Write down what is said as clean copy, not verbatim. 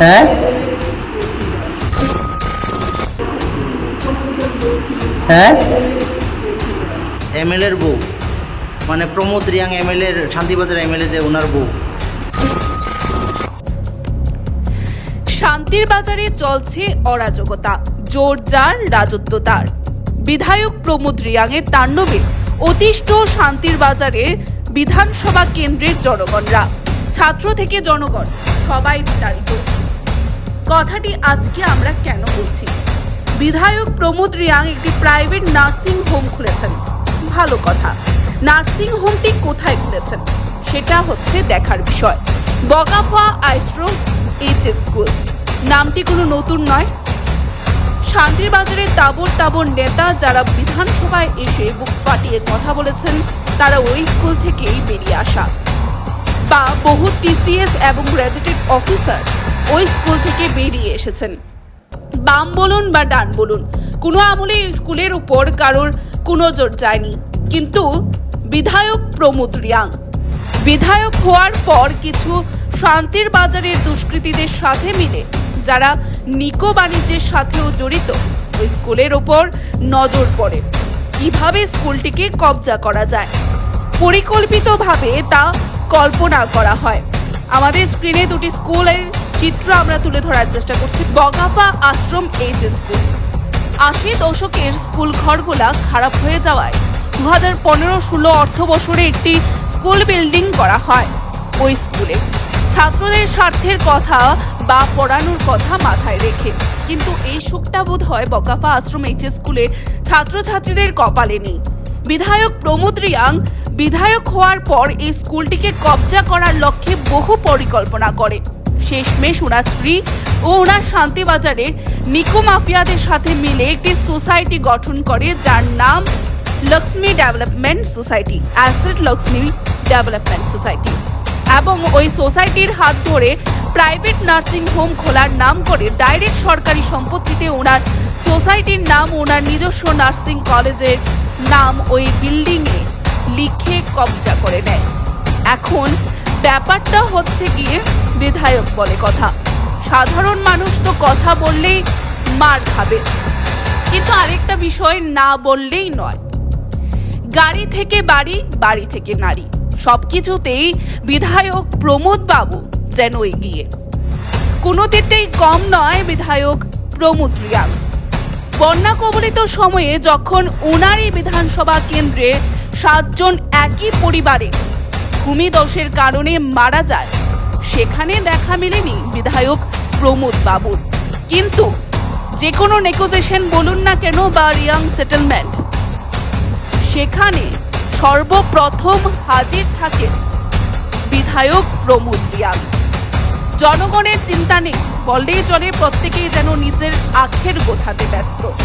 হ্যাঁ হ্যাঁ এমএলএর বউ মানে প্রমোদ রিয়াং এমএলএর শান্তিবাজার এমএলএ যে ওনার বউ। শান্তির বাজারে চলছে অরাজকতা, জোর যার রাজত্ব তার। বিধায়ক প্রমোদ রিয়াংয়ের তাণ্ডবে অতিষ্ঠ শান্তির বাজারের বিধানসভা কেন্দ্রের জনগণরা, ছাত্র থেকে জনগণ সবাই বিতাড়িত। কথাটি আজকে আমরা কেন বলছি? বিধায়ক প্রমোদ রিয়াং একটি প্রাইভেট নার্সিং হোম খুলেছেন, ভালো কথা। নার্সিং হোমটি কোথায় খুলেছেন সেটা হচ্ছে দেখার বিষয়। বগাফা আশ্রম এইচএস স্কুল নামটি কোনো নতুন নয়। শান্তির বাজারের তাবর তাবর নেতা যারা বিধানসভায় এসে বুক ফাটিয়ে কথা বলেছেন, তারা ওই স্কুল থেকেই বেরিয়ে আসা, বা বহু টিসিএস এবং গ্র্যাজুয়েটেড অফিসার ওই স্কুল থেকে বেরিয়ে এসেছেন। বাম বলুন বা ডান বলুন, কোনো আমলে এই স্কুলের উপর কারোর কোনো জোর যায়নি। কিন্তু বিধায়ক প্রমোদ রিয়াং বিধায়ক হওয়ার পর কিছু শান্তির বাজারের দুষ্কৃতীদের সাথে মিলে, যারা নিকো বাণিজ্যের সাথেও জড়িত, ওই স্কুলের ওপর নজর পড়ে কিভাবে স্কুলটিকে কবজা করা যায়। পরিকল্পিতভাবে তা কল্পনা করা হয়। আমাদের স্ক্রিনে দুটি স্কুলের চিত্র আমরা তুলে ধরার চেষ্টা করছি। বগাফা আশ্রম এইচএস স্কুল। ৮০ দশকের স্কুল ঘরগুলা খারাপ হয়ে যাওয়ায় 2015-16 অর্থবছরে একটি স্কুল বিল্ডিং করা হয় ওই স্কুলে, ছাত্রদের স্বার্থের কথা বা পড়ানোর কথা মাথায় রেখে। কিন্তু এই সুখটা বোধ হয় বগাফা আশ্রম এইচএস স্কুলের ছাত্রছাত্রীদের কপালে নেই। বিধায়ক প্রমোদ রিয়াং বিধায়ক হওয়ার পর এই স্কুলটিকে কবজা করার লক্ষ্যে বহু পরিকল্পনা করে। শেষমেশ ওনার স্ত্রী ও ওনার শান্তিবাজারের নিকো মাফিয়াদের সাথে মিলে একটি সোসাইটি গঠন করে, যার নাম Lakshmi development society, asset Lakshmi development society. এবং ওই সোসাইটির হাত ধরে প্রাইভেট নার্সিং হোম খোলার নাম করে ডাইরেক্ট সরকারি সম্পত্তিতে ওনার সোসাইটির নাম, ওনার নিজস্ব নার্সিং কলেজের নাম ওই বিল্ডিংয়ে লিখে কবজা করে নেয়। এখন ব্যাপারটা হচ্ছে গিয়ে বিধায়ক বলে কথা, সাধারণ মানুষ তো কথা বললেই মার খাবে। কিন্তু আরেকটা বিষয় না বললেই নয়, গাড়ি থেকে বাড়ি, বাড়ি থেকে নারী, সবকিছুতেই বিধায়ক প্রমোদ বাবু যেন এগিয়ে। কোনোদিনটাই কম নয় বিধায়ক প্রমোদ রিয়াং। বন্যা কবলিত সময়ে যখন ওনারই বিধানসভা কেন্দ্রে 7 জন একই পরিবারে ভূমিধসের কারণে মারা যায়, সেখানে দেখা মেলেনি বিধায়ক প্রমোদ বাবুর। কিন্তু যে কোনো নেগোসিয়েশন বলুন না কেন বা রিয়াং সেটেলমেন্ট, সেখানে সর্বপ্রথম হাজির থাকে বিধায়ক প্রমোদ রিয়াং। জনগণের চিন্তা নেই বললেই চলে, প্রত্যেকেই যেন নিজের আখের গোছাতে ব্যস্ত।